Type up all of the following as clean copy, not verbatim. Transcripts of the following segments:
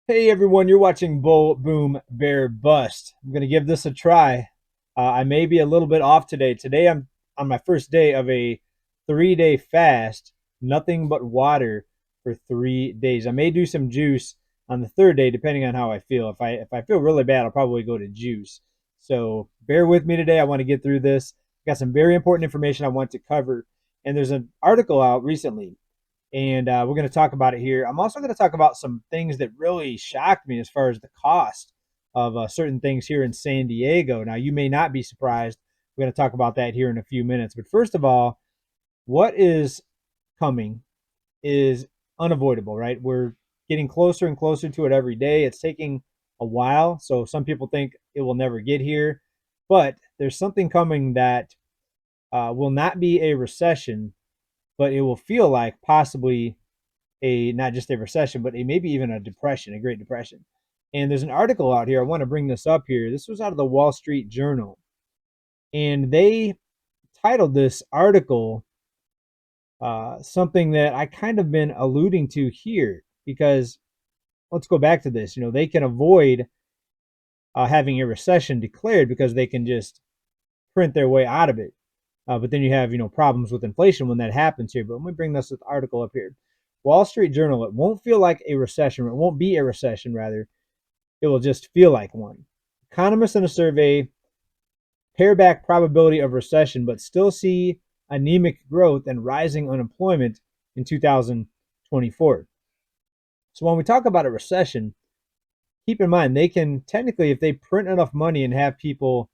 Hey everyone, you're watching Bull Boom Bear Bust. I'm gonna give this a try. I may be a little bit off today. Today I'm on my first day of a 3-day fast, nothing but water for 3 days. I may do some juice on the third day, depending on how I feel. If I feel really bad, I'll probably go to juice. So bear with me today. I want to get through this. Got some very important information I want to cover, and there's an article out recently and we're going to talk about it here. I'm also going to talk about some things that really shocked me as far as the cost of certain things here in San Diego. Now, you may not be surprised. We're going to talk about that here in a few minutes. But first of all, what is coming is unavoidable, right? We're getting closer and closer to it every day. It's taking a while. So some people think it will never get here. But there's something coming that will not be a recession, but it will feel like possibly a not just a recession, but maybe even a depression, a Great Depression. And there's an article out here. I want to bring this up here. This was out of the Wall Street Journal, and they titled this article something that I kind of been alluding to here because let's go back to this. They can avoid having a recession declared because they can just print their way out of it. But then you have, problems with inflation when that happens here. But let me bring this article up here. Wall Street Journal, it won't feel like a recession. It won't be a recession, rather. It will just feel like one. Economists in a survey pare back probability of recession, but still see anemic growth and rising unemployment in 2024. So when we talk about a recession, keep in mind they can technically, if they print enough money and have people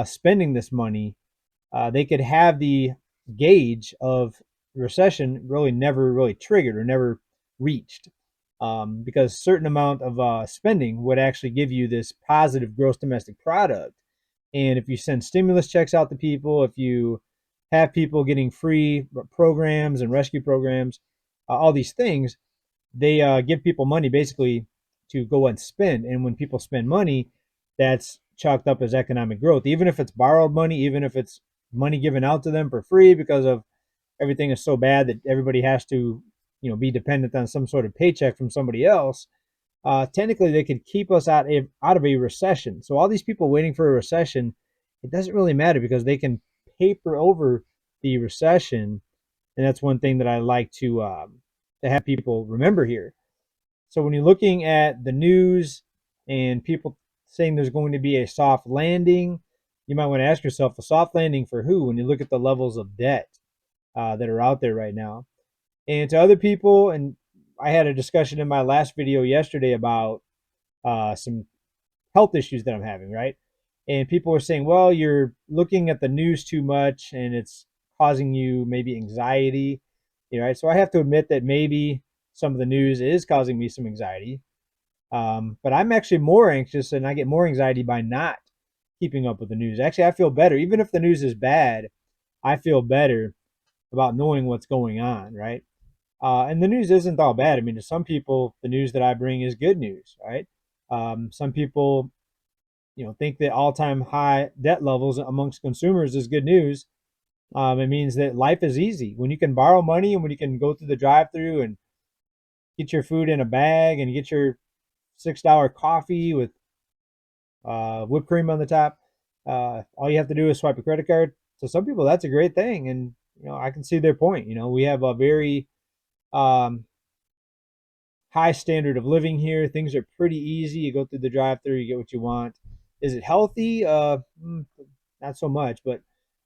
spending this money, they could have the gauge of recession really never really triggered or never reached because certain amount of spending would actually give you this positive gross domestic product. And if you send stimulus checks out to people, if you have people getting free programs and rescue programs, all these things, they give people money basically to go and spend. And when people spend money, that's chalked up as economic growth, even if it's borrowed money, even if it's money given out to them for free because of everything is so bad that everybody has to, be dependent on some sort of paycheck from somebody else. Technically, they could keep us out of a recession. So all these people waiting for a recession, it doesn't really matter because they can paper over the recession, and that's one thing that I like to have people remember here. So when you're looking at the news and people saying there's going to be a soft landing, you might want to ask yourself, a soft landing for who? When you look at the levels of debt that are out there right now, and to other people, and I had a discussion in my last video yesterday about some health issues that I'm having, right? And people were saying, well, you're looking at the news too much and it's causing you maybe anxiety, right? So I have to admit that maybe some of the news is causing me some anxiety. But I'm actually more anxious and I get more anxiety by not keeping up with the news. Actually, I feel better. Even if the news is bad, I feel better about knowing what's going on, right? And the news isn't all bad. I mean, to some people, the news that I bring is good news, right? Some people, think that all-time high debt levels amongst consumers is good news. It means that life is easy when you can borrow money and when you can go through the drive-through and get your food in a bag and get your $6 coffee with whipped cream on the top. All you have to do is swipe a credit card. So some people, that's a great thing, and I can see their point. We have a very um, high standard of living here. Things are pretty easy. You go through the drive-through, you get what you want. Is it healthy? Not so much, but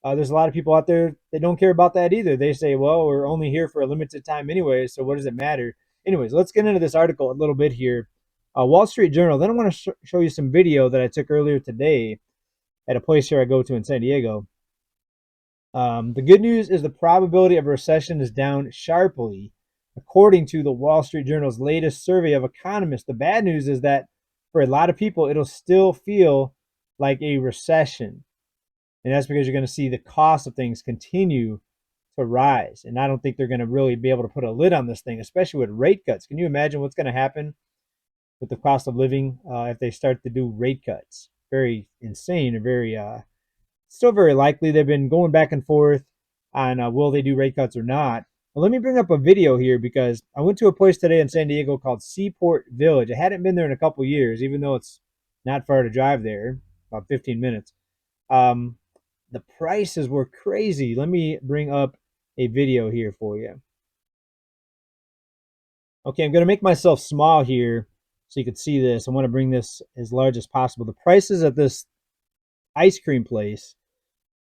there's a lot of people out there that don't care about that either. They say, well, we're only here for a limited time anyway, so what does it matter? Anyways, let's get into this article a little bit here. Wall Street Journal. Then I want to show you some video that I took earlier today at a place here I go to in San Diego. The good news is the probability of a recession is down sharply, according to the Wall Street Journal's latest survey of economists. The bad news is that for a lot of people, it'll still feel like a recession. And that's because you're going to see the cost of things continue to rise. And I don't think they're going to really be able to put a lid on this thing, especially with rate cuts. Can you imagine what's going to happen with the cost of living if they start to do rate cuts? Very insane and very still very likely. They've been going back and forth on will they do rate cuts or not. Well, let me bring up a video here because I went to a place today in San Diego called Seaport Village. I hadn't been there in a couple years, even though it's not far to drive there, about 15 minutes. Um, the prices were crazy. Let me bring up a video here for you. Okay, I'm going to make myself small here so you can see this. I want to bring this as large as possible. The prices at this ice cream place,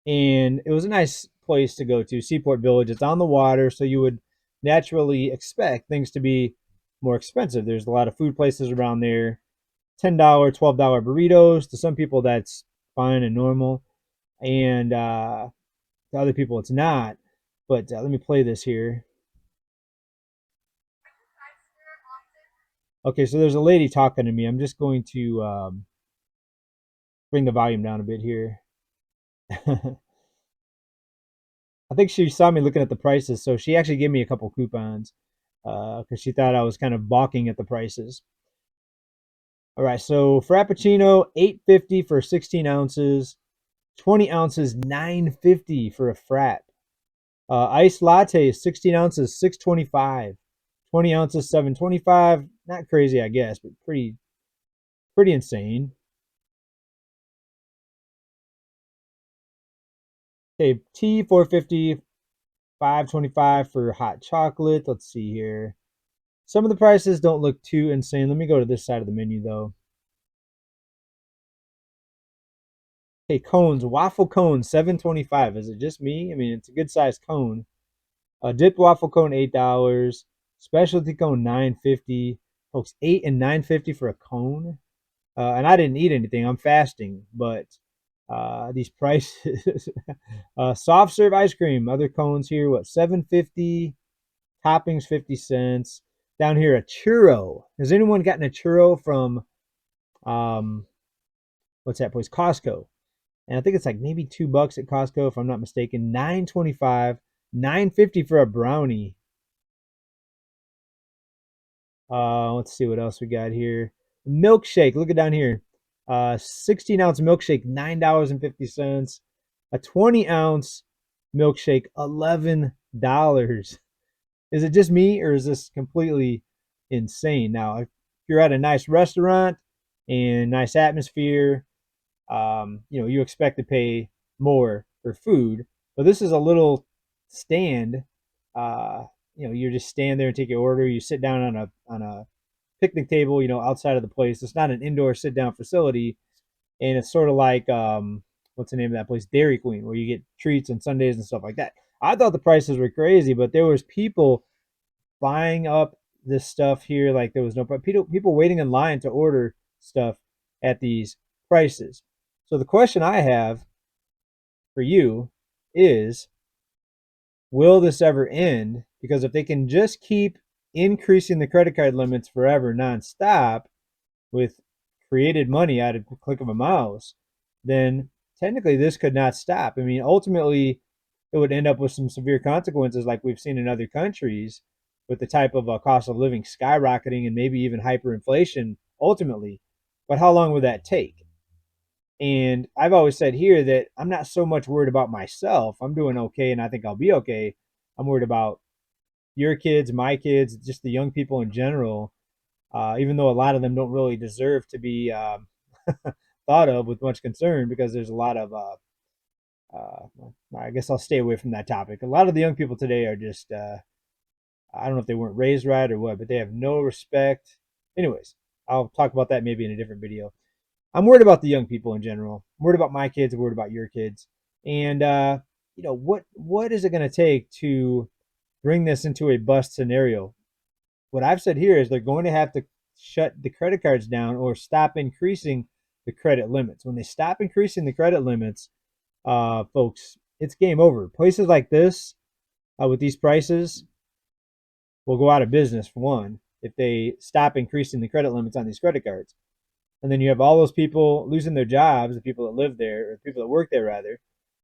and it was a nice place to go to, Seaport Village. It's on the water, so you would naturally expect things to be more expensive. There's a lot of food places around there. $10, $12 burritos. To some people, that's fine and normal, and to other people, it's not. But let me play this here. Okay, so there's a lady talking to me. I'm just going to bring the volume down a bit here. I think she saw me looking at the prices, so she actually gave me a couple coupons because she thought I was kind of balking at the prices. All right, so Frappuccino, 8.50 for 16 ounces, 20 ounces, 9.50 for a frap. Iced latte, 16 ounces, 6.25, 20 ounces, 7.25. Not crazy, I guess, but pretty insane. Okay, tea, 4.50, 5.25 for hot chocolate. Let's see here. Some of the prices don't look too insane. Let me go to this side of the menu though. Okay, cones, waffle cone, 7.25. Is it just me? I mean, it's a good sized cone. A dipped waffle cone, $8. Specialty cone, 9.50. Folks, 8 and 9.50 for a cone. And I didn't eat anything. I'm fasting, but these prices. Soft serve ice cream, other cones here. What, 7.50? Toppings 50 cents. Down here, a churro. Has anyone gotten a churro from um, what's that place? Costco. And I think it's like maybe $2 at Costco if I'm not mistaken. 9.25, 9.50 for a brownie. Let's see what else we got here. Milkshake. Look at down here. 16-ounce milkshake, $9.50. A 20-ounce milkshake, $11. Is it just me, or is this completely insane? Now, if you're at a nice restaurant and nice atmosphere, you expect to pay more for food, but this is a little stand. You just stand there and take your order. You sit down on a picnic table, outside of the place. It's not an indoor sit down facility, and it's sort of like what's the name of that place? Dairy Queen, where you get treats on Sundays and stuff like that. I thought the prices were crazy, but there was people buying up this stuff here like there was no people waiting in line to order stuff at these prices. So the question I have for you is, will this ever end? Because if they can just keep increasing the credit card limits forever nonstop with created money out of the click of a mouse, then technically this could not stop. I mean, ultimately, it would end up with some severe consequences like we've seen in other countries with the type of cost of living skyrocketing and maybe even hyperinflation ultimately. But how long would that take? And I've always said here that I'm not so much worried about myself. I'm doing okay and I think I'll be okay. I'm worried about your kids, my kids, just the young people in general, even though a lot of them don't really deserve to be thought of with much concern because there's a lot of, I guess I'll stay away from that topic. A lot of the young people today are just, I don't know if they weren't raised right or what, but they have no respect. Anyways, I'll talk about that maybe in a different video. I'm worried about the young people in general. I'm worried about my kids. I'm worried about your kids. And what is it going to take to bring this into a bust scenario? What I've said here is they're going to have to shut the credit cards down or stop increasing the credit limits. When they stop increasing the credit limits, folks, it's game over. Places like this with these prices will go out of business for one if they stop increasing the credit limits on these credit cards. And then you have all those people losing their jobs, the people that live there, or the people that work there rather,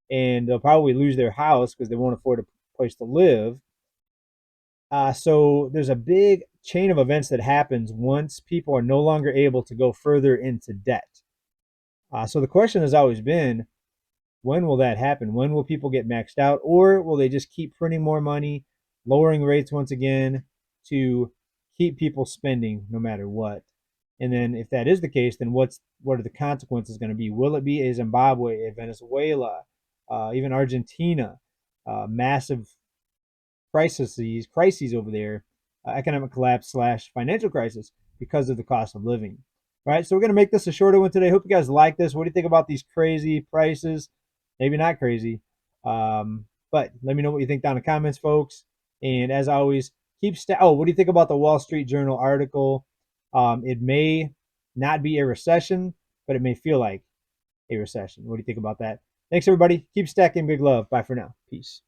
and they'll probably lose their house because they won't afford a place to live. So there's a big chain of events that happens once people are no longer able to go further into debt. So the question has always been, when will that happen? When will people get maxed out, or will they just keep printing more money lowering rates once again to keep people spending no matter what. And then if that is the case, then what are the consequences going to be? Will it be a Zimbabwe, a Venezuela, even Argentina, massive crises over there, economic collapse slash financial crisis because of the cost of living. All right, so we're going to make this a shorter one today. Hope you guys like this. What do you think about these crazy prices? Maybe not crazy, but let me know what you think down in the comments, folks. And as always, what do you think about the Wall Street Journal article? It may not be a recession, but it may feel like a recession. What do you think about that? Thanks, everybody. Keep stacking big love. Bye for now. Peace.